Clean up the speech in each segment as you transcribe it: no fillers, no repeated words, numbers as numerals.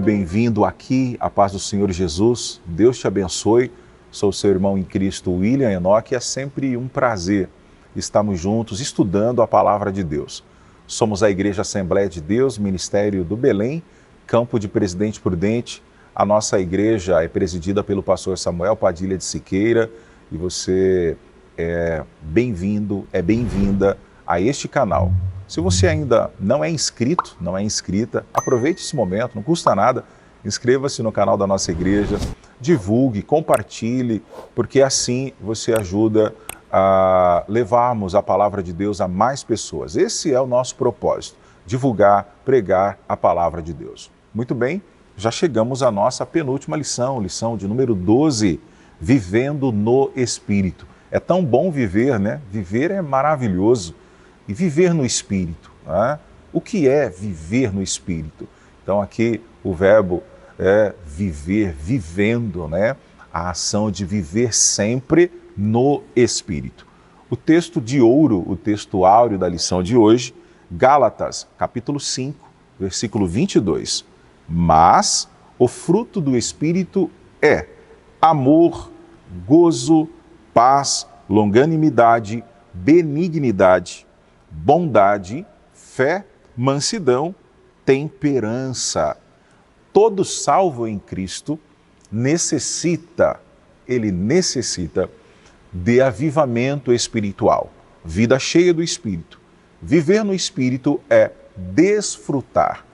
bem-vindo aqui, a paz do Senhor Jesus, Deus te abençoe. Sou seu irmão em Cristo, William Enoque, e é sempre um prazer estarmos juntos estudando a Palavra de Deus. Somos a Igreja Assembleia de Deus, Ministério do Belém, Campo de Presidente Prudente. A nossa igreja é presidida pelo pastor Samuel Padilha de Siqueira e você é bem-vindo, é bem-vinda a este canal. Se você ainda não é inscrito, não é inscrita, aproveite esse momento, não custa nada, inscreva-se no canal da nossa igreja, divulgue, compartilhe, porque assim você ajuda a levarmos a palavra de Deus a mais pessoas. Esse é o nosso propósito, divulgar, pregar a palavra de Deus. Muito bem, já chegamos à nossa penúltima lição, lição de número 12, Vivendo no Espírito. É tão bom viver, né? Viver é maravilhoso. E viver no Espírito, né? O que é viver no Espírito? Então aqui o verbo é viver, vivendo, né? A ação de viver sempre no Espírito. O texto de ouro, o texto áureo da lição de hoje, Gálatas, capítulo 5, versículo 22. Mas o fruto do Espírito é amor, gozo, paz, longanimidade, benignidade, bondade, fé, mansidão, temperança. Todo salvo em Cristo necessita de avivamento espiritual, vida cheia do Espírito. Viver no Espírito é desfrutar,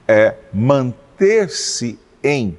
é manter-se em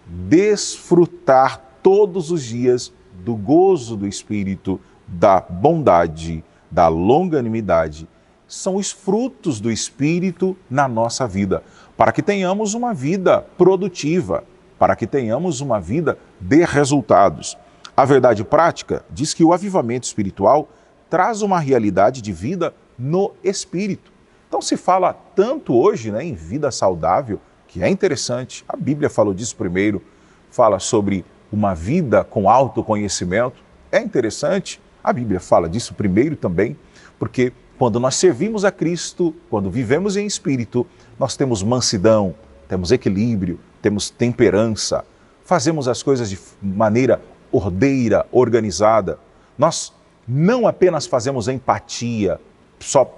desfrutar todos os dias do gozo do Espírito, da bondade, da longanimidade. São os frutos do Espírito na nossa vida, para que tenhamos uma vida produtiva, para que tenhamos uma vida de resultados. A verdade prática diz que o avivamento espiritual traz uma realidade de vida no Espírito. Então se fala tanto hoje, né, em vida saudável, que é interessante. A Bíblia falou disso primeiro, fala sobre uma vida com autoconhecimento. É interessante, a Bíblia fala disso primeiro também, porque quando nós servimos a Cristo, quando vivemos em Espírito, nós temos mansidão, temos equilíbrio, temos temperança, fazemos as coisas de maneira ordeira, organizada. Nós não apenas fazemos empatia, só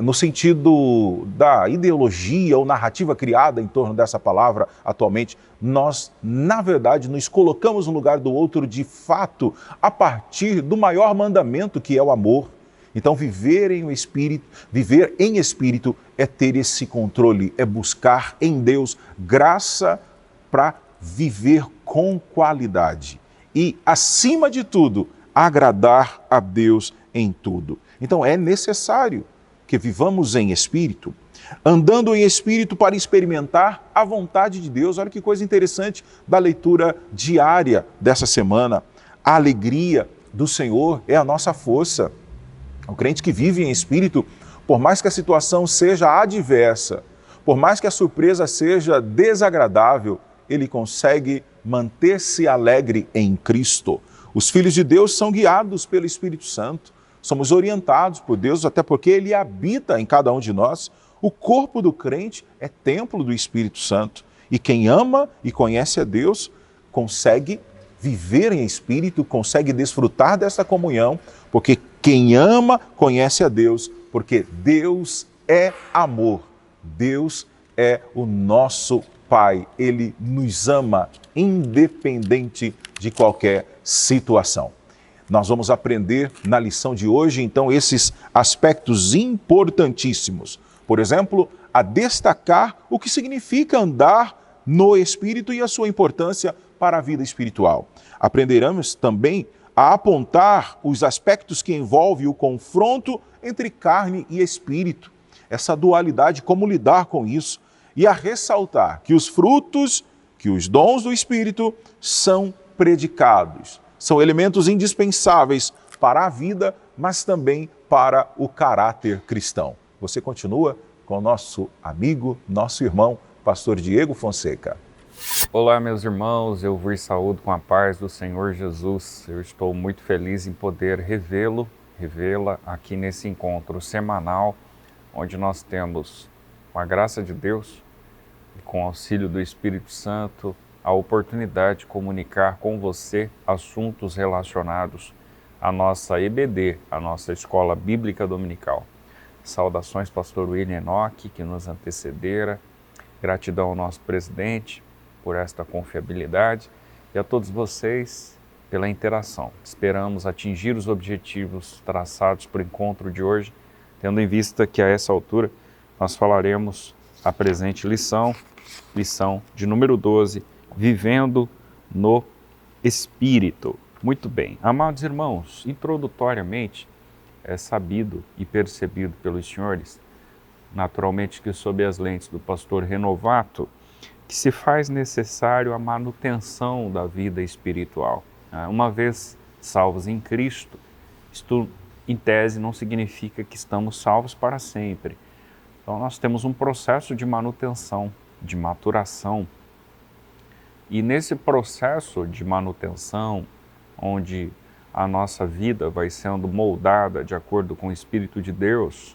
no sentido da ideologia ou narrativa criada em torno dessa palavra atualmente, nós, na verdade, nos colocamos no lugar do outro de fato a partir do maior mandamento, que é o amor. Então, viver em espírito é ter esse controle, é buscar em Deus graça para viver com qualidade e, acima de tudo, agradar a Deus em tudo. Então é necessário que vivamos em espírito, andando em espírito para experimentar a vontade de Deus. Olha que coisa interessante da leitura diária dessa semana. A alegria do Senhor é a nossa força. O crente que vive em espírito, por mais que a situação seja adversa, por mais que a surpresa seja desagradável, ele consegue manter-se alegre em Cristo. Os filhos de Deus são guiados pelo Espírito Santo, somos orientados por Deus, até porque Ele habita em cada um de nós. O corpo do crente é templo do Espírito Santo. E quem ama e conhece a Deus consegue viver em espírito, consegue desfrutar dessa comunhão, porque quem ama conhece a Deus, porque Deus é amor, Deus é o nosso Pai, Ele nos ama independente de qualquer situação. Nós vamos aprender na lição de hoje, então, esses aspectos importantíssimos. Por exemplo, a destacar o que significa andar no Espírito e a sua importância para a vida espiritual. Aprenderemos também a apontar os aspectos que envolvem o confronto entre carne e espírito, essa dualidade, como lidar com isso, e a ressaltar que os frutos, que os dons do Espírito são predicados, são elementos indispensáveis para a vida, mas também para o caráter cristão. Você continua com o nosso amigo, nosso irmão, pastor Diego Fonseca. Olá, meus irmãos, eu vos saúdo com a paz do Senhor Jesus. Eu estou muito feliz em poder revê-la aqui nesse encontro semanal, onde nós temos com a graça de Deus e com o auxílio do Espírito Santo, a oportunidade de comunicar com você assuntos relacionados à nossa EBD, a nossa Escola Bíblica Dominical. Saudações, pastor William Enoch, que nos antecedera. Gratidão ao nosso presidente por esta confiabilidade e a todos vocês pela interação. Esperamos atingir os objetivos traçados para o encontro de hoje, tendo em vista que a essa altura nós falaremos a presente lição de número 12, Vivendo no Espírito. Muito bem, amados irmãos, introdutoriamente é sabido e percebido pelos senhores, naturalmente que sob as lentes do pastor Renovato, que se faz necessário a manutenção da vida espiritual. Uma vez salvos em Cristo, isto em tese não significa que estamos salvos para sempre. Então nós temos um processo de manutenção, de maturação. E nesse processo de manutenção, onde a nossa vida vai sendo moldada de acordo com o Espírito de Deus,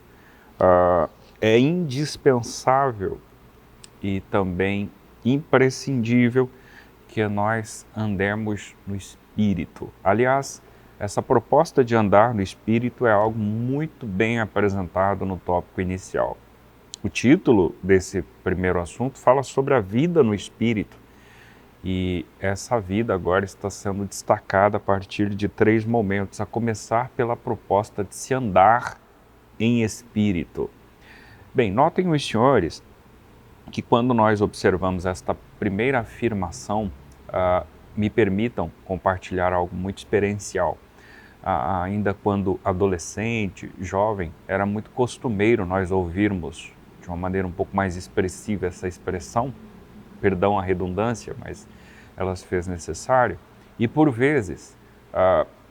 é indispensável e também imprescindível que nós andemos no Espírito. Aliás, essa proposta de andar no Espírito é algo muito bem apresentado no tópico inicial. O título desse primeiro assunto fala sobre a vida no Espírito. E essa vida agora está sendo destacada a partir de 3 momentos, a começar pela proposta de se andar em Espírito. Bem, notem os senhores que quando nós observamos esta primeira afirmação, me permitam compartilhar algo muito experiencial. Ainda quando adolescente, jovem, era muito costumeiro nós ouvirmos de uma maneira um pouco mais expressiva essa expressão, perdão a redundância, mas ela se fez necessário, e por vezes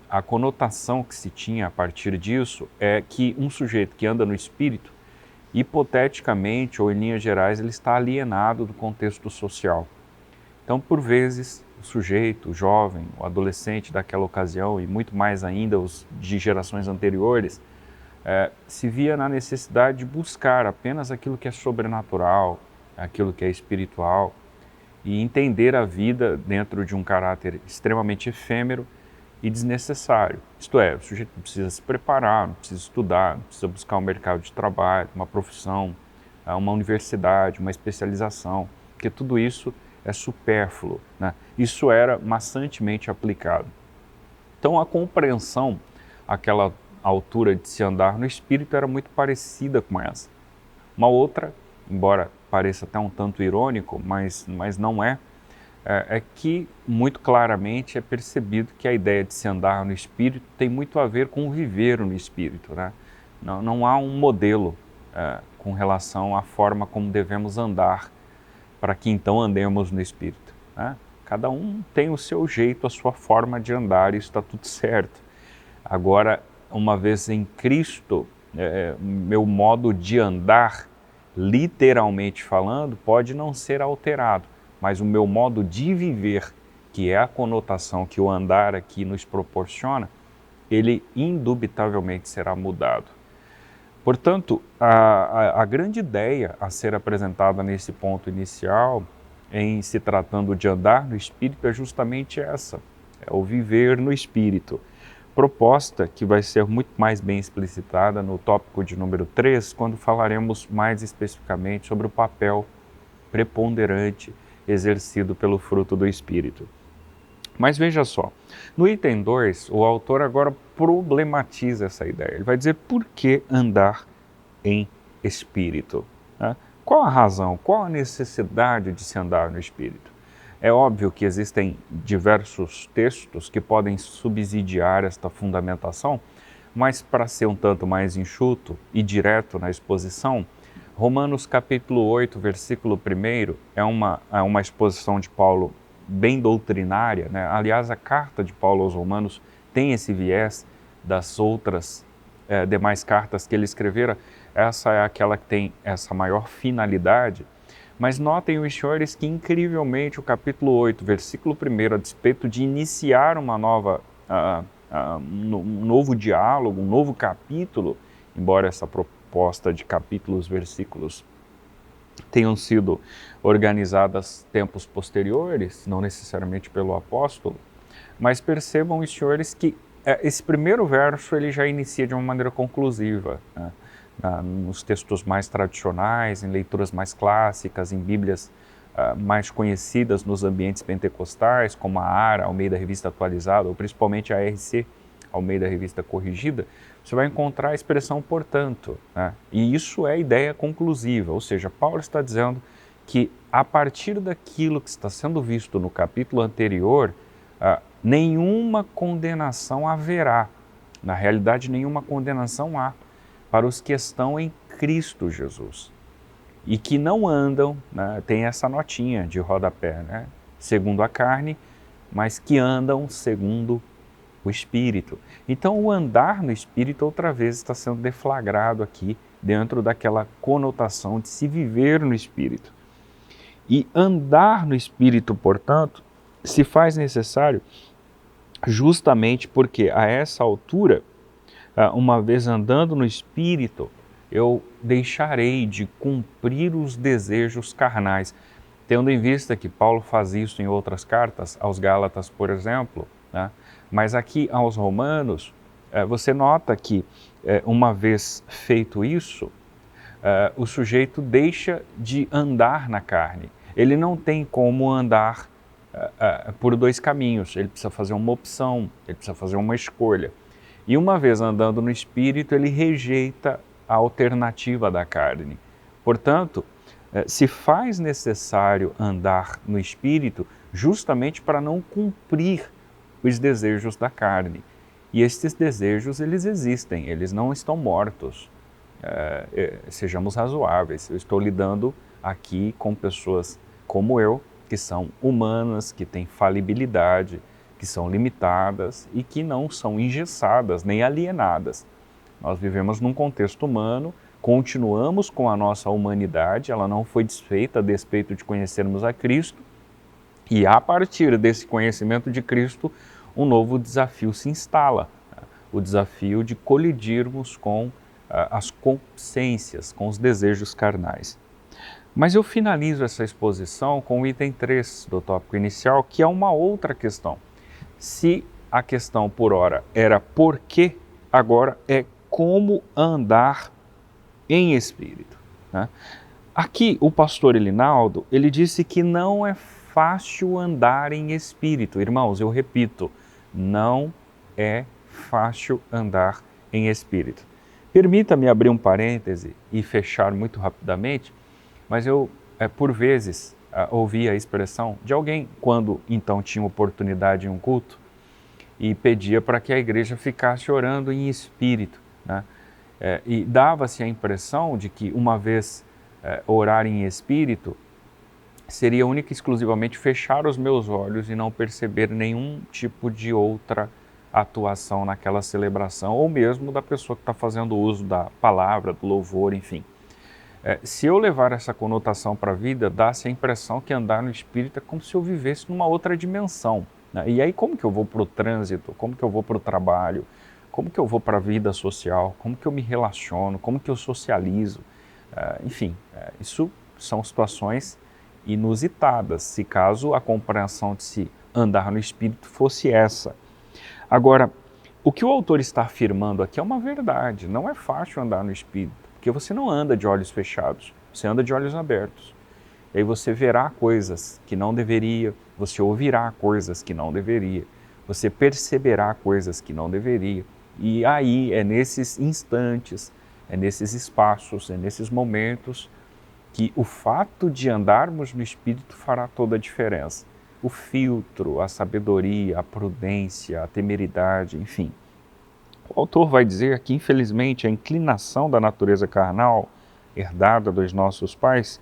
a conotação que se tinha a partir disso é que um sujeito que anda no Espírito, hipoteticamente ou em linhas gerais, ele está alienado do contexto social. Então, por vezes, o sujeito, o jovem, o adolescente daquela ocasião, e muito mais ainda os de gerações anteriores, se via na necessidade de buscar apenas aquilo que é sobrenatural, aquilo que é espiritual, e entender a vida dentro de um caráter extremamente efêmero e desnecessário. Isto é, o sujeito não precisa se preparar, não precisa estudar, não precisa buscar um mercado de trabalho, uma profissão, uma universidade, uma especialização, porque tudo isso é supérfluo, né? Isso era maçantemente aplicado. Então a compreensão, aquela altura de se andar no Espírito era muito parecida com essa. Uma outra, embora pareça até um tanto irônico, mas não é que muito claramente é percebido que a ideia de se andar no Espírito tem muito a ver com viver no Espírito, né? Não há um modelo com relação à forma como devemos andar para que então andemos no Espírito, né? Cada um tem o seu jeito, a sua forma de andar, e isso está tudo certo. Agora, uma vez em Cristo, meu modo de andar, literalmente falando, pode não ser alterado, mas o meu modo de viver, que é a conotação que o andar aqui nos proporciona, ele indubitavelmente será mudado. Portanto, a grande ideia a ser apresentada nesse ponto inicial, em se tratando de andar no Espírito, é justamente essa, é o viver no Espírito. Proposta que vai ser muito mais bem explicitada no tópico de número 3, quando falaremos mais especificamente sobre o papel preponderante exercido pelo fruto do Espírito. Mas veja só, no item 2, o autor agora problematiza essa ideia. Ele vai dizer por que andar em Espírito, né? Qual a razão, qual a necessidade de se andar no Espírito? É óbvio que existem diversos textos que podem subsidiar esta fundamentação, mas para ser um tanto mais enxuto e direto na exposição, Romanos capítulo 8, versículo 1 é uma exposição de Paulo bem doutrinária, né? Aliás, a carta de Paulo aos Romanos tem esse viés das outras demais cartas que ele escrevera. Essa é aquela que tem essa maior finalidade. Mas notem os senhores que, incrivelmente, o capítulo 8, versículo 1, a despeito de iniciar uma nova, um novo diálogo, um novo capítulo, embora essa proposta de capítulos, versículos, tenham sido organizadas tempos posteriores, não necessariamente pelo apóstolo, mas percebam os senhores que esse primeiro verso ele já inicia de uma maneira conclusiva, né? Nos textos mais tradicionais, em leituras mais clássicas, em bíblias mais conhecidas nos ambientes pentecostais, como a ARA, Almeida Revista Atualizada, ou principalmente a RC, Almeida Revista Corrigida, você vai encontrar a expressão portanto, né? E isso é a ideia conclusiva, ou seja, Paulo está dizendo que a partir daquilo que está sendo visto no capítulo anterior, nenhuma condenação haverá. Na realidade, nenhuma condenação há para os que estão em Cristo Jesus e que não andam, né, tem essa notinha de rodapé, né, segundo a carne, mas que andam segundo o Espírito. Então, o andar no Espírito, outra vez, está sendo deflagrado aqui dentro daquela conotação de se viver no Espírito. E andar no Espírito, portanto, se faz necessário justamente porque a essa altura, uma vez andando no Espírito, eu deixarei de cumprir os desejos carnais. Tendo em vista que Paulo faz isso em outras cartas, aos Gálatas, por exemplo, né? Mas aqui aos Romanos, você nota que uma vez feito isso, o sujeito deixa de andar na carne. Ele não tem como andar por dois caminhos, ele precisa fazer uma opção, ele precisa fazer uma escolha. E uma vez andando no Espírito, ele rejeita a alternativa da carne. Portanto, se faz necessário andar no Espírito justamente para não cumprir os desejos da carne. E estes desejos, eles existem, eles não estão mortos. Sejamos razoáveis. Eu estou lidando aqui com pessoas como eu, que são humanas, que têm falibilidade, que são limitadas e que não são engessadas nem alienadas. Nós vivemos num contexto humano, continuamos com a nossa humanidade, ela não foi desfeita a despeito de conhecermos a Cristo, e a partir desse conhecimento de Cristo, um novo desafio se instala, né? O desafio de colidirmos com as concupiscências, com os desejos carnais. Mas eu finalizo essa exposição com o item 3 do tópico inicial, que é uma outra questão. Se a questão por ora era por quê, agora é como andar em espírito, né? Aqui o pastor Elinaldo, ele disse que não é fácil andar em espírito. Irmãos, eu repito, não é fácil andar em espírito. Permita-me abrir um parêntese e fechar muito rapidamente, mas eu, por vezes, ouvi a expressão de alguém, quando então tinha oportunidade em um culto, e pedia para que a igreja ficasse orando em espírito, né? E dava-se a impressão de que, uma vez orar em espírito, seria única e exclusivamente fechar os meus olhos e não perceber nenhum tipo de outra atuação naquela celebração, ou mesmo da pessoa que está fazendo uso da palavra, do louvor, enfim. Se eu levar essa conotação para a vida, dá-se a impressão que andar no Espírito é como se eu vivesse numa outra dimensão, né? E aí como que eu vou para o trânsito, como que eu vou para o trabalho, como que eu vou para a vida social, como que eu me relaciono, como que eu socializo, enfim, isso são situações inusitadas, se caso a compreensão de se andar no Espírito fosse essa. Agora, o que o autor está afirmando aqui é uma verdade, não é fácil andar no Espírito, porque você não anda de olhos fechados, você anda de olhos abertos. E aí você verá coisas que não deveria, você ouvirá coisas que não deveria, você perceberá coisas que não deveria. E aí é nesses instantes, é nesses espaços, é nesses momentos que o fato de andarmos no Espírito fará toda a diferença. O filtro, a sabedoria, a prudência, a temeridade, enfim. O autor vai dizer que, infelizmente, a inclinação da natureza carnal, herdada dos nossos pais,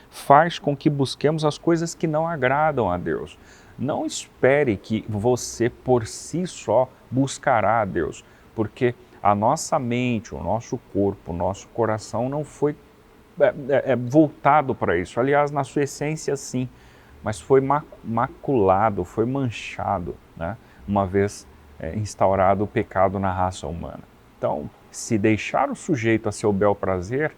faz com que busquemos as coisas que não agradam a Deus. Não espere que você, por si só, buscará a Deus, porque a nossa mente, o nosso corpo, o nosso coração não foi voltado para isso. Aliás, na sua essência, sim, mas foi maculado, foi manchado, né? Uma vez instaurado o pecado na raça humana. Então, se deixar o sujeito a seu bel prazer,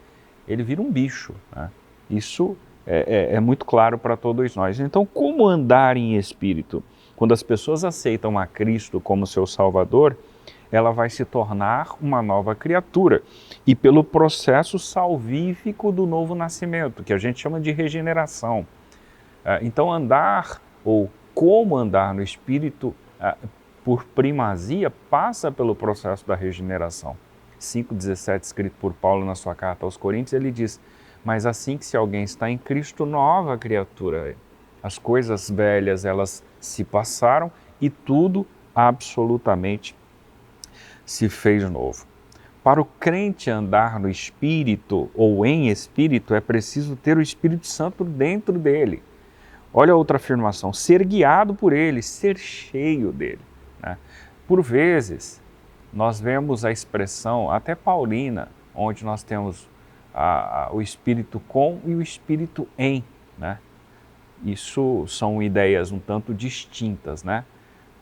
ele vira um bicho, né? Isso é muito claro para todos nós. Então, como andar em espírito? Quando as pessoas aceitam a Cristo como seu Salvador, ela vai se tornar uma nova criatura. E pelo processo salvífico do novo nascimento, que a gente chama de regeneração. Então, andar, ou como andar no Espírito, por primazia, passa pelo processo da regeneração. 5,17, escrito por Paulo na sua carta aos Coríntios, ele diz: mas assim que se alguém está em Cristo, nova criatura é. As coisas velhas, elas se passaram e tudo absolutamente se fez novo. Para o crente andar no Espírito ou em Espírito, é preciso ter o Espírito Santo dentro dele. Olha outra afirmação: ser guiado por ele, ser cheio dele, né? Por vezes, nós vemos a expressão, até paulina, onde nós temos o Espírito com e o Espírito em, né? Isso são ideias um tanto distintas, né?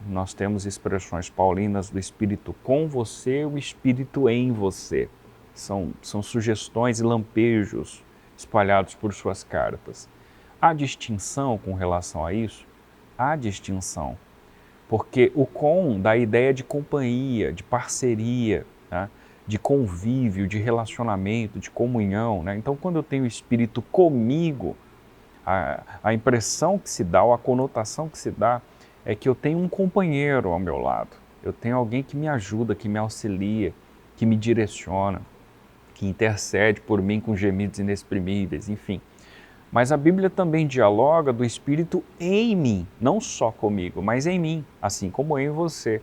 Nós temos expressões paulinas do Espírito com você e o Espírito em você. São sugestões e lampejos espalhados por suas cartas. Há distinção com relação a isso? Há distinção. Porque o com dá a ideia de companhia, de parceria, né? De convívio, de relacionamento, de comunhão, né? Então, quando eu tenho o Espírito comigo, a impressão que se dá, ou a conotação que se dá, é que eu tenho um companheiro ao meu lado. Eu tenho alguém que me ajuda, que me auxilia, que me direciona, que intercede por mim com gemidos inexprimíveis, enfim. Mas a Bíblia também dialoga do Espírito em mim, não só comigo, mas em mim, assim como em você.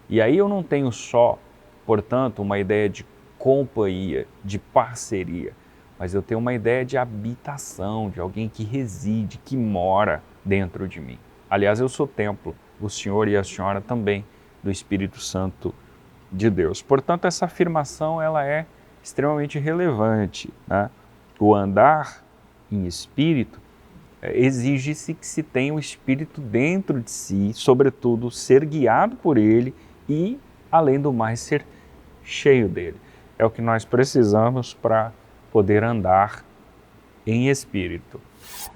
E aí eu não tenho só, portanto, uma ideia de companhia, de parceria, mas eu tenho uma ideia de habitação, de alguém que reside, que mora dentro de mim. Aliás, eu sou templo, o Senhor e a Senhora também, do Espírito Santo de Deus. Portanto, essa afirmação ela é extremamente relevante, né? O andar em espírito exige-se que se tenha o Espírito dentro de si, sobretudo ser guiado por ele e, além do mais, ser cheio dele. É o que nós precisamos para poder andar em espírito.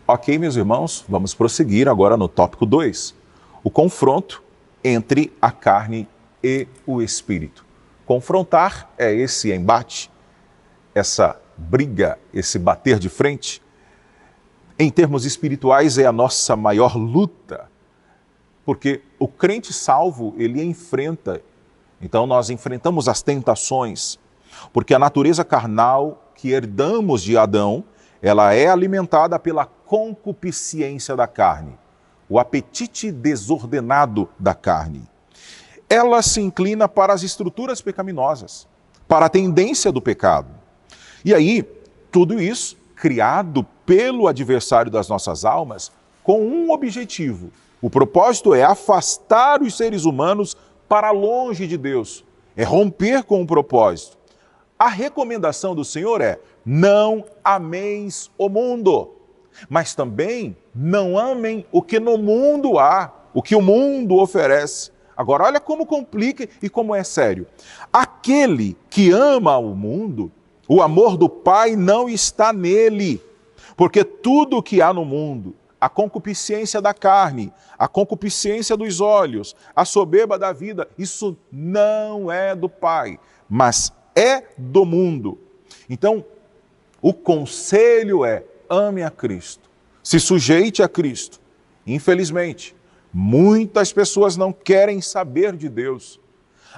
Ok, meus irmãos, vamos prosseguir agora no tópico 2, o confronto entre a carne e o espírito. Confrontar é esse embate, essa briga, esse bater de frente. Em termos espirituais, é a nossa maior luta, porque o crente salvo, ele enfrenta. Então, nós enfrentamos as tentações, porque a natureza carnal que herdamos de Adão, ela é alimentada pela concupiscência da carne, o apetite desordenado da carne. Ela se inclina para as estruturas pecaminosas, para a tendência do pecado. E aí, tudo isso criado pelo adversário das nossas almas com um objetivo. O propósito é afastar os seres humanos para longe de Deus, é romper com o propósito. A recomendação do Senhor é: não ameis o mundo, mas também não amem o que no mundo há, o que o mundo oferece. Agora, olha como complica e como é sério. Aquele que ama o mundo, o amor do Pai não está nele, porque tudo o que há no mundo, a concupiscência da carne, a concupiscência dos olhos, a soberba da vida, isso não é do Pai, mas é do mundo. Então, o conselho é: ame a Cristo, se sujeite a Cristo. Infelizmente, muitas pessoas não querem saber de Deus.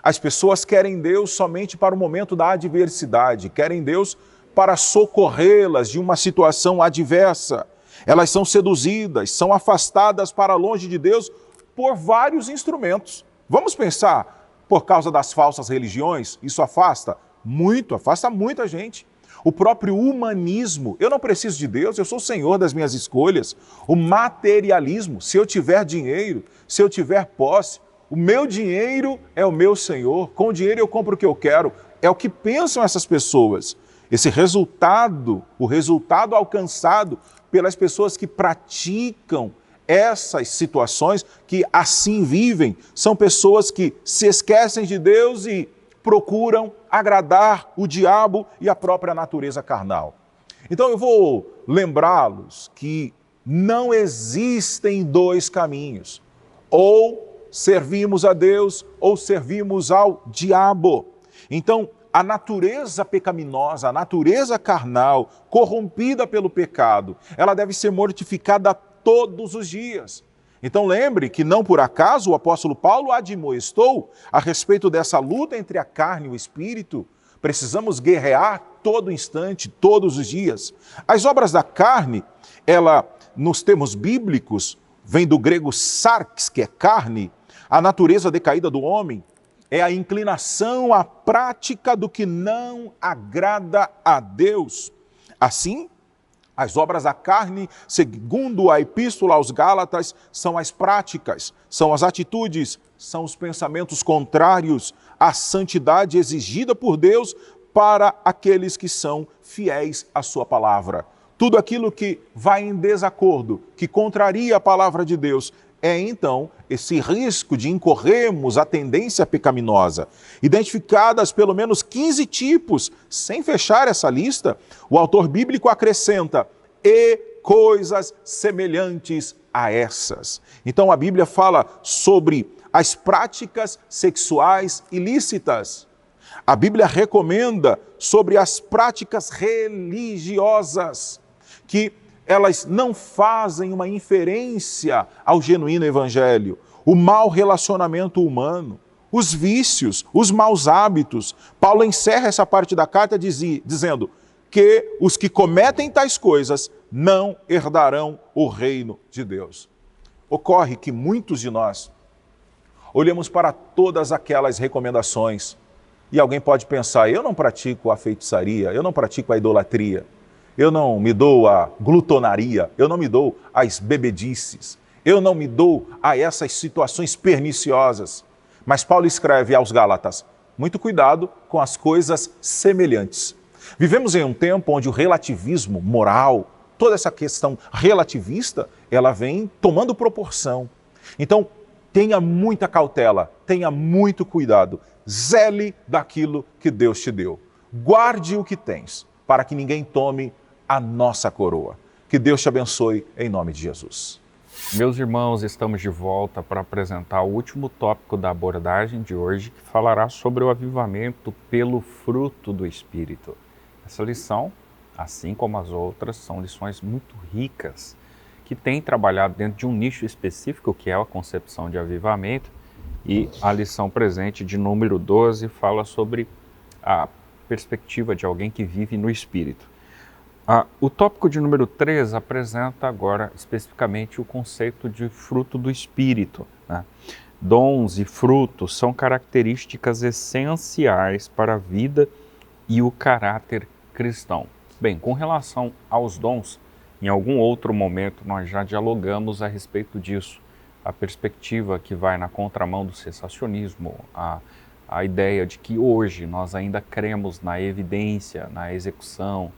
As pessoas querem Deus somente para o momento da adversidade, querem Deus para socorrê-las de uma situação adversa. Elas são seduzidas, são afastadas para longe de Deus por vários instrumentos. Vamos pensar, por causa das falsas religiões, isso afasta muita gente. O próprio humanismo, eu não preciso de Deus, eu sou o senhor das minhas escolhas. O materialismo, se eu tiver dinheiro, se eu tiver posse, o meu dinheiro é o meu senhor, com o dinheiro eu compro o que eu quero. É o que pensam essas pessoas. Esse resultado, o resultado alcançado pelas pessoas que praticam essas situações, que assim vivem, são pessoas que se esquecem de Deus e procuram agradar o diabo e a própria natureza carnal. Então eu vou lembrá-los que não existem dois caminhos. Ou servimos a Deus ou servimos ao diabo. Então, a natureza pecaminosa, a natureza carnal, corrompida pelo pecado, ela deve ser mortificada todos os dias. Então lembre que não por acaso o apóstolo Paulo admoestou a respeito dessa luta entre a carne e o espírito. Precisamos guerrear todo instante, todos os dias. As obras da carne, ela, nos termos bíblicos, vem do grego sarx, que é carne, a natureza decaída do homem, é a inclinação à prática do que não agrada a Deus. Assim, as obras da carne, segundo a Epístola aos Gálatas, são as práticas, são as atitudes, são os pensamentos contrários à santidade exigida por Deus para aqueles que são fiéis à sua palavra. Tudo aquilo que vai em desacordo, que contraria a palavra de Deus, é então esse risco de incorrermos a tendência pecaminosa. Identificadas pelo menos 15 tipos, sem fechar essa lista, o autor bíblico acrescenta, e coisas semelhantes a essas. Então a Bíblia fala sobre as práticas sexuais ilícitas. A Bíblia recomenda sobre as práticas religiosas, que elas não fazem uma inferência ao genuíno evangelho, o mau relacionamento humano, os vícios, os maus hábitos. Paulo encerra essa parte da carta dizendo que os que cometem tais coisas não herdarão o reino de Deus. Ocorre que muitos de nós olhamos para todas aquelas recomendações e alguém pode pensar, eu não pratico a feitiçaria, eu não pratico a idolatria, eu não me dou à glutonaria, eu não me dou às bebedices, eu não me dou a essas situações perniciosas. Mas Paulo escreve aos Gálatas, muito cuidado com as coisas semelhantes. Vivemos em um tempo onde o relativismo moral, toda essa questão relativista, ela vem tomando proporção. Então, tenha muita cautela, tenha muito cuidado, zele daquilo que Deus te deu. Guarde o que tens, para que ninguém tome a nossa coroa. Que Deus te abençoe em nome de Jesus. Meus irmãos, estamos de volta para apresentar o último tópico da abordagem de hoje, que falará sobre o avivamento pelo fruto do Espírito. Essa lição, assim como as outras, são lições muito ricas, que têm trabalhado dentro de um nicho específico, que é a concepção de avivamento, e a lição presente de número 12 fala sobre a perspectiva de alguém que vive no Espírito. O tópico de número 3 apresenta agora especificamente o conceito de fruto do Espírito, né? Dons e frutos são características essenciais para a vida e o caráter cristão. Bem, com relação aos dons, em algum outro momento nós já dialogamos a respeito disso. A perspectiva que vai na contramão do cessacionismo, a ideia de que hoje nós ainda cremos na evidência, na execução,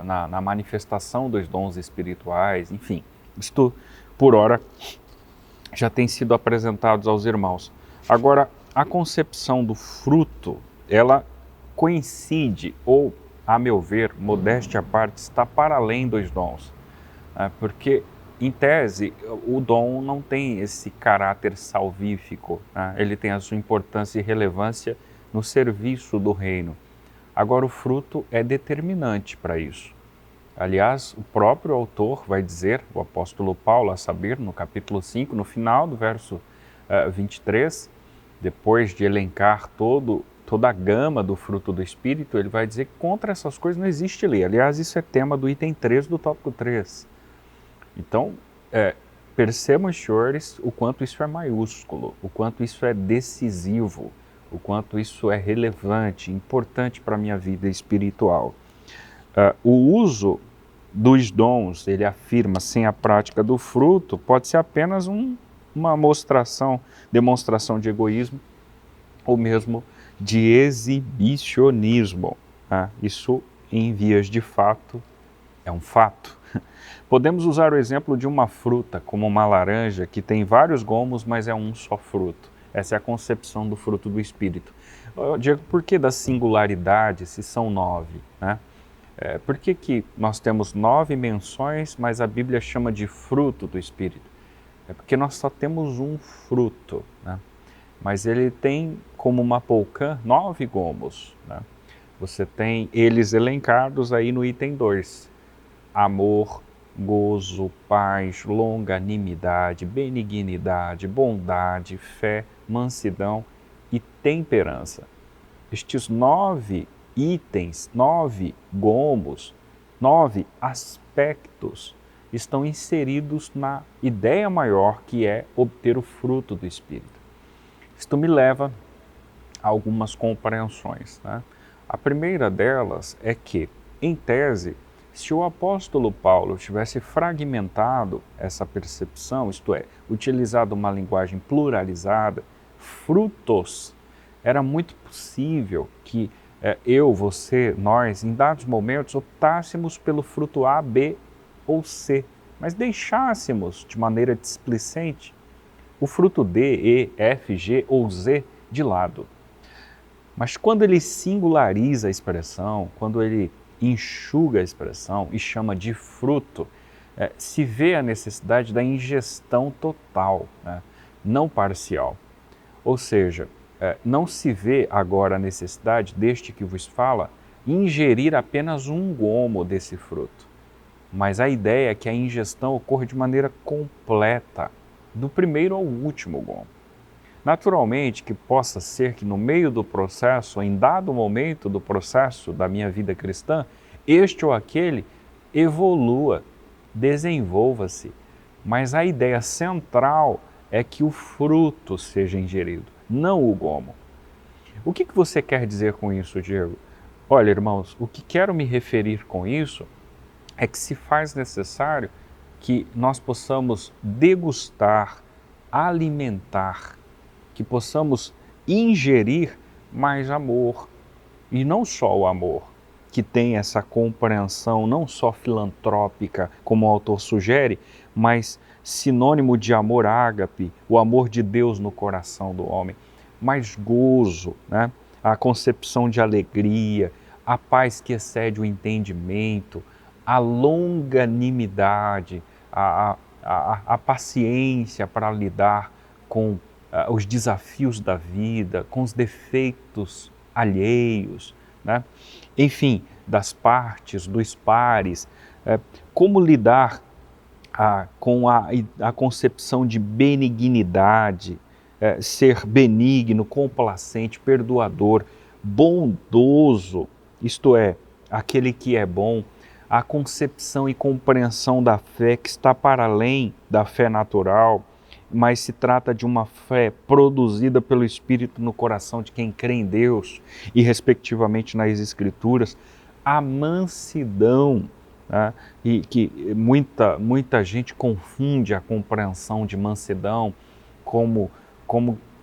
na manifestação dos dons espirituais, enfim. Isto, por hora, já tem sido apresentado aos irmãos. Agora, a concepção do fruto, ela coincide, ou, a meu ver, modéstia à parte, está para além dos dons. Porque, em tese, o dom não tem esse caráter salvífico, né? Ele tem a sua importância e relevância no serviço do reino. Agora, o fruto é determinante para isso. Aliás, o próprio autor vai dizer, o apóstolo Paulo, a saber, no capítulo 5, no final do verso 23, depois de elencar toda a gama do fruto do Espírito, ele vai dizer que contra essas coisas não existe lei. Aliás, isso é tema do item 3 do tópico 3. Então, percebam, senhores, o quanto isso é maiúsculo, o quanto isso é decisivo, o quanto isso é relevante, importante para a minha vida espiritual. O uso dos dons, ele afirma, sem a prática do fruto, pode ser apenas uma demonstração de egoísmo ou mesmo de exibicionismo. Isso, em vias de fato, é um fato. Podemos usar o exemplo de uma fruta, como uma laranja, que tem vários gomos, mas é um só fruto. Essa é a concepção do fruto do Espírito. Diego, por que da singularidade, se são 9? Né? Por que que nós temos 9 menções, mas a Bíblia chama de fruto do Espírito? É porque nós só temos um fruto, né? Mas ele tem como uma polcã 9 gomos, né? Você tem eles elencados aí no item 2. Amor, gozo, paz, longanimidade, benignidade, bondade, fé, mansidão e temperança. Estes 9 itens, 9 gomos, 9 aspectos estão inseridos na ideia maior que é obter o fruto do Espírito. Isto me leva a algumas compreensões, né? A primeira delas é que, em tese, se o apóstolo Paulo tivesse fragmentado essa percepção, isto é, utilizado uma linguagem pluralizada, frutos, era muito possível que eu, você, nós, em dados momentos, optássemos pelo fruto A, B ou C, mas deixássemos de maneira displicente o fruto D, E, F, G ou Z de lado. Mas quando ele singulariza a expressão, quando ele enxuga a expressão e chama de fruto, se vê a necessidade da ingestão total, né? Não parcial. Ou seja, não se vê agora a necessidade deste que vos fala ingerir apenas um gomo desse fruto. Mas a ideia é que a ingestão ocorra de maneira completa, do primeiro ao último gomo. Naturalmente que possa ser que no meio do processo, em dado momento do processo da minha vida cristã, este ou aquele evolua, desenvolva-se. Mas a ideia central é que o fruto seja ingerido, não o gomo. O que você quer dizer com isso, Diego? Olha, irmãos, o que quero me referir com isso é que se faz necessário que nós possamos degustar, alimentar, que possamos ingerir mais amor. E não só o amor, que tem essa compreensão não só filantrópica, como o autor sugere, mas sinônimo de amor ágape, o amor de Deus no coração do homem, mais gozo, né? A concepção de alegria, a paz que excede o entendimento, a longanimidade, a paciência para lidar com os desafios da vida, com os defeitos alheios, né? Enfim, das partes, dos pares, como lidar com a concepção de benignidade, ser benigno, complacente, perdoador, bondoso, isto é, aquele que é bom, a concepção e compreensão da fé que está para além da fé natural, mas se trata de uma fé produzida pelo Espírito no coração de quem crê em Deus e, respectivamente, nas Escrituras, a mansidão, né? E que muita gente confunde a compreensão de mansidão como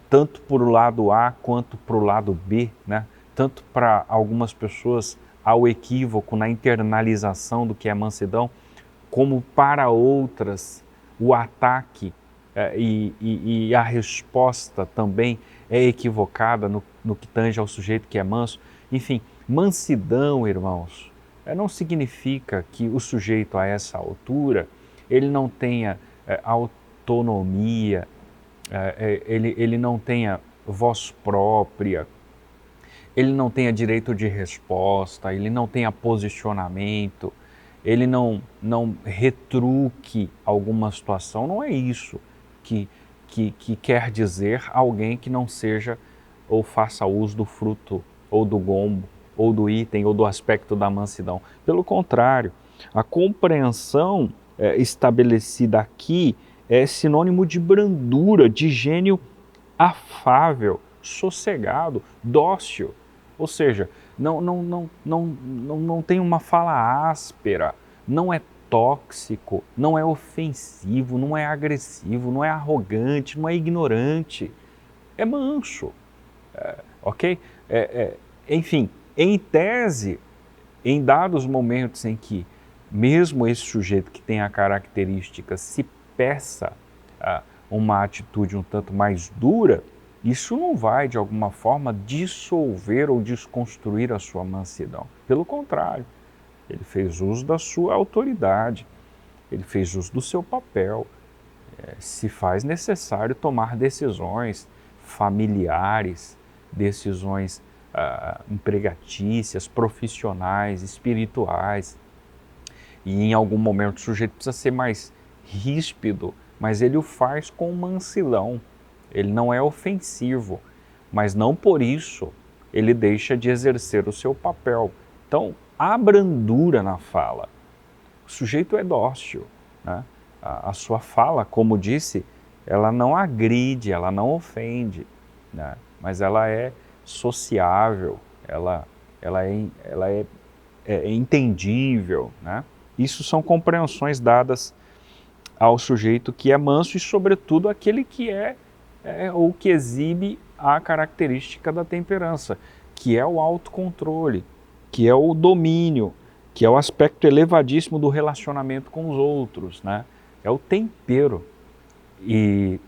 tanto para o lado A quanto para o lado B, né? Tanto para algumas pessoas há o equívoco na internalização do que é mansidão, como para outras o ataque e a resposta também é equivocada no que tange ao sujeito que é manso. Enfim, mansidão, irmãos, não significa que o sujeito a essa altura ele não tenha autonomia, ele não tenha voz própria, ele não tenha direito de resposta, ele não tenha posicionamento, ele não retruque alguma situação. Não é isso que quer dizer alguém que não seja ou faça uso do fruto, ou do gomo, ou do item, ou do aspecto da mansidão. Pelo contrário, a compreensão estabelecida aqui é sinônimo de brandura, de gênio afável, sossegado, dócil. Ou seja, não tem uma fala áspera, não é tóxico, não é ofensivo, não é agressivo, não é arrogante, não é ignorante, é manso, ok? Enfim, em tese, em dados momentos em que mesmo esse sujeito que tem a característica se peça uma atitude um tanto mais dura, isso não vai, de alguma forma, dissolver ou desconstruir a sua mansidão. Pelo contrário, ele fez uso da sua autoridade, ele fez uso do seu papel. Se faz necessário tomar decisões familiares, decisões empregatícias, profissionais, espirituais. E em algum momento o sujeito precisa ser mais ríspido, mas ele o faz com mansidão. Ele não é ofensivo, mas não por isso ele deixa de exercer o seu papel. Então, há brandura na fala. O sujeito é dócil, né? A sua fala, como disse, ela não agride, ela não ofende, né? Mas ela é sociável, ela é entendível, né? Isso são compreensões dadas ao sujeito que é manso e, sobretudo, aquele que ou que exibe a característica da temperança, que é o autocontrole, que é o domínio, que é o aspecto elevadíssimo do relacionamento com os outros, né? É o tempero. E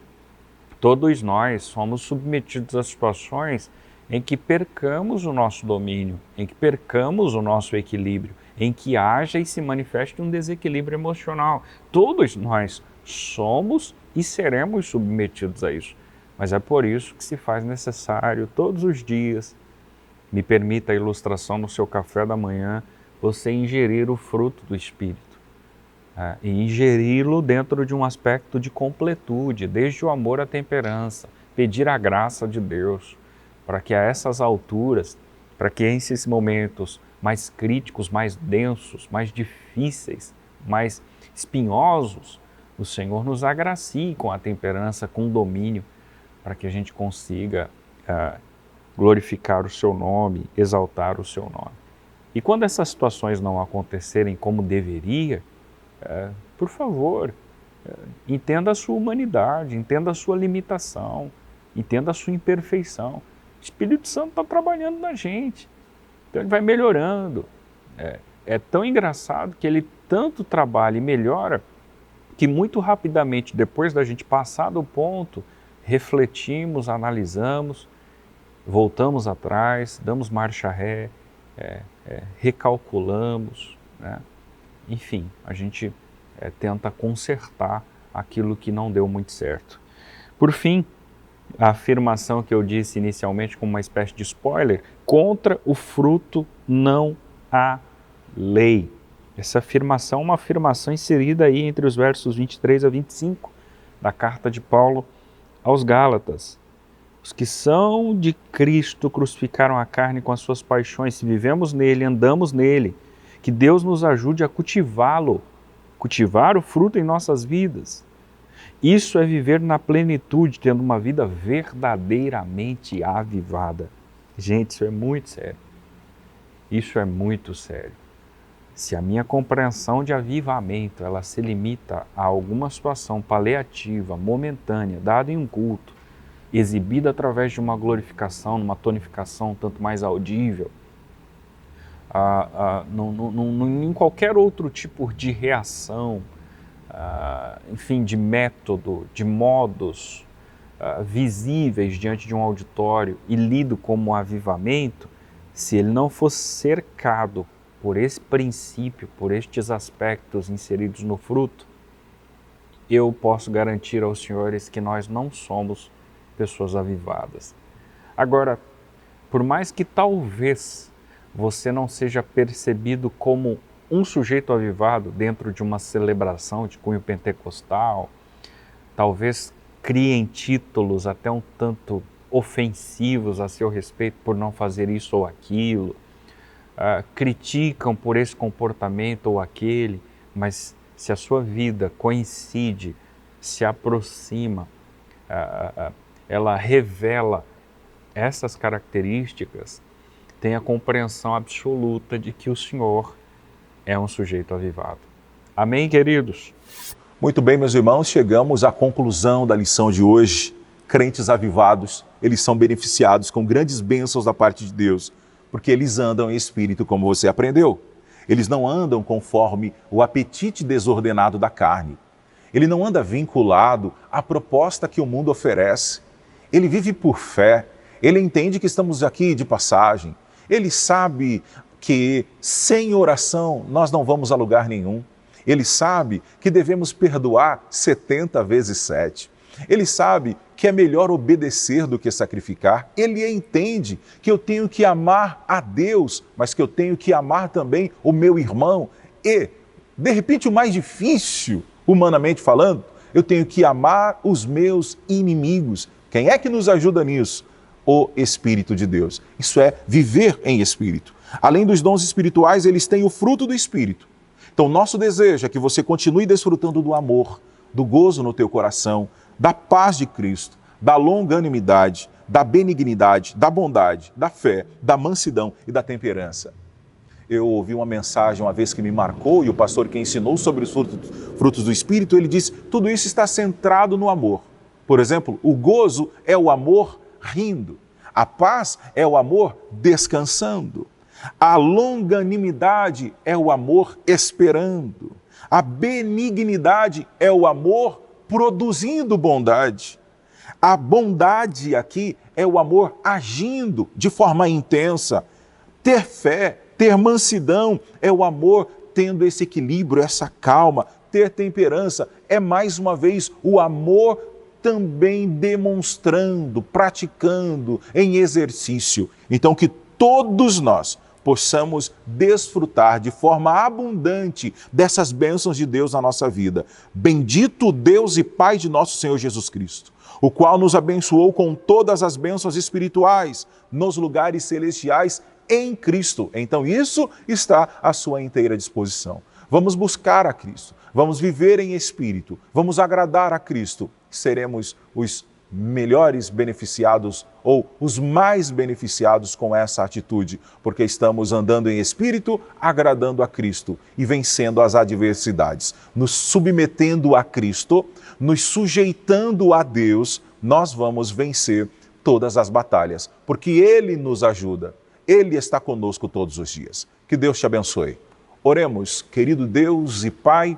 todos nós somos submetidos a situações em que percamos o nosso domínio, em que percamos o nosso equilíbrio, em que haja e se manifeste um desequilíbrio emocional. Todos nós somos e seremos submetidos a isso. Mas é por isso que se faz necessário, todos os dias, me permita a ilustração no seu café da manhã, você ingerir o fruto do Espírito. E ingeri-lo dentro de um aspecto de completude, desde o amor à temperança, pedir a graça de Deus, para que a essas alturas, para que esses momentos mais críticos, mais densos, mais difíceis, mais espinhosos, o Senhor nos agracie com a temperança, com o domínio, para que a gente consiga glorificar o seu nome, exaltar o seu nome. E quando essas situações não acontecerem como deveria, por favor, entenda a sua humanidade, entenda a sua limitação, entenda a sua imperfeição. O Espírito Santo está trabalhando na gente, então ele vai melhorando. É tão engraçado que ele tanto trabalha e melhora que muito rapidamente, depois da gente passar do ponto, refletimos, analisamos, voltamos atrás, damos marcha ré, recalculamos, né? Enfim, a gente tenta consertar aquilo que não deu muito certo. Por fim, a afirmação que eu disse inicialmente como uma espécie de spoiler, contra o fruto não há lei. Essa afirmação é uma afirmação inserida aí entre os versos 23 a 25 da carta de Paulo aos Gálatas. Os que são de Cristo crucificaram a carne com as suas paixões. Se vivemos nele, andamos nele, que Deus nos ajude a cultivá-lo, cultivar o fruto em nossas vidas. Isso é viver na plenitude, tendo uma vida verdadeiramente avivada. Gente, isso é muito sério. Isso é muito sério. Se a minha compreensão de avivamento ela se limita a alguma situação paliativa, momentânea, dada em um culto, exibida através de uma glorificação, numa tonificação tanto mais audível, em qualquer outro tipo de reação, enfim, de método, de modos visíveis diante de um auditório e lido como avivamento, se ele não for cercado por esse princípio, por estes aspectos inseridos no fruto, eu posso garantir aos senhores que nós não somos pessoas avivadas. Agora, por mais que talvez você não seja percebido como um sujeito avivado dentro de uma celebração de cunho pentecostal, talvez criem títulos até um tanto ofensivos a seu respeito por não fazer isso ou aquilo, criticam por esse comportamento ou aquele, mas se a sua vida coincide, se aproxima, ela revela essas características, tem a compreensão absoluta de que o Senhor é um sujeito avivado. Amém, queridos? Muito bem, meus irmãos, chegamos à conclusão da lição de hoje. Crentes avivados, eles são beneficiados com grandes bênçãos da parte de Deus, porque eles andam em espírito como você aprendeu. Eles não andam conforme o apetite desordenado da carne. Ele não anda vinculado à proposta que o mundo oferece. Ele vive por fé, ele entende que estamos aqui de passagem. Ele sabe que sem oração nós não vamos a lugar nenhum. Ele sabe que devemos perdoar 70 vezes 7. Ele sabe que é melhor obedecer do que sacrificar. Ele entende que eu tenho que amar a Deus, mas que eu tenho que amar também o meu irmão. E, de repente, o mais difícil, humanamente falando, eu tenho que amar os meus inimigos. Quem é que nos ajuda nisso? O Espírito de Deus. Isso é viver em Espírito. Além dos dons espirituais, eles têm o fruto do Espírito. Então, nosso desejo é que você continue desfrutando do amor, do gozo no teu coração, da paz de Cristo, da longanimidade, da benignidade, da bondade, da fé, da mansidão e da temperança. Eu ouvi uma mensagem uma vez que me marcou e o pastor que ensinou sobre os frutos do Espírito, ele disse, tudo isso está centrado no amor. Por exemplo, o gozo é o amor rindo, a paz é o amor descansando, a longanimidade é o amor esperando, a benignidade é o amor produzindo bondade. A bondade aqui é o amor agindo de forma intensa. Ter fé, ter mansidão é o amor tendo esse equilíbrio, essa calma. Ter temperança é mais uma vez o amor também demonstrando, praticando em exercício. Então que todos nós possamos desfrutar de forma abundante dessas bênçãos de Deus na nossa vida. Bendito Deus e Pai de nosso Senhor Jesus Cristo, o qual nos abençoou com todas as bênçãos espirituais nos lugares celestiais em Cristo. Então isso está à sua inteira disposição. Vamos buscar a Cristo, vamos viver em Espírito, vamos agradar a Cristo. Seremos os melhores beneficiados ou os mais beneficiados com essa atitude, porque estamos andando em Espírito, agradando a Cristo e vencendo as adversidades. Nos submetendo a Cristo, nos sujeitando a Deus, nós vamos vencer todas as batalhas, porque Ele nos ajuda, Ele está conosco todos os dias. Que Deus te abençoe. Oremos, querido Deus e Pai,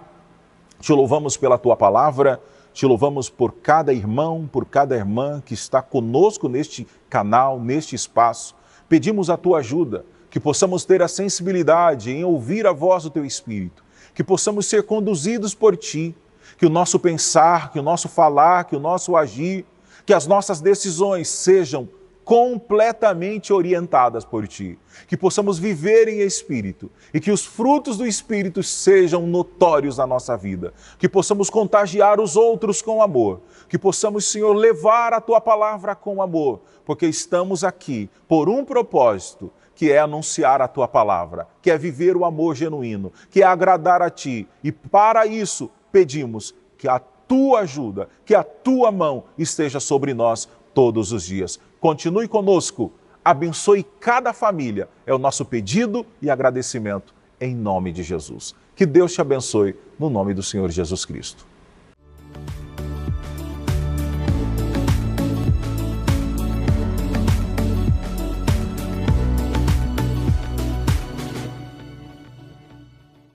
te louvamos pela Tua palavra, te louvamos por cada irmão, por cada irmã que está conosco neste canal, neste espaço. Pedimos a Tua ajuda, que possamos ter a sensibilidade em ouvir a voz do Teu Espírito, que possamos ser conduzidos por Ti, que o nosso pensar, que o nosso falar, que o nosso agir, que as nossas decisões sejam completamente orientadas por Ti, que possamos viver em Espírito e que os frutos do Espírito sejam notórios na nossa vida, que possamos contagiar os outros com amor, que possamos, Senhor, levar a Tua palavra com amor, porque estamos aqui por um propósito, que é anunciar a Tua palavra, que é viver o amor genuíno, que é agradar a Ti, e para isso pedimos que a Tua ajuda, que a Tua mão esteja sobre nós todos os dias. Continue conosco, abençoe cada família, é o nosso pedido e agradecimento em nome de Jesus. Que Deus te abençoe no nome do Senhor Jesus Cristo.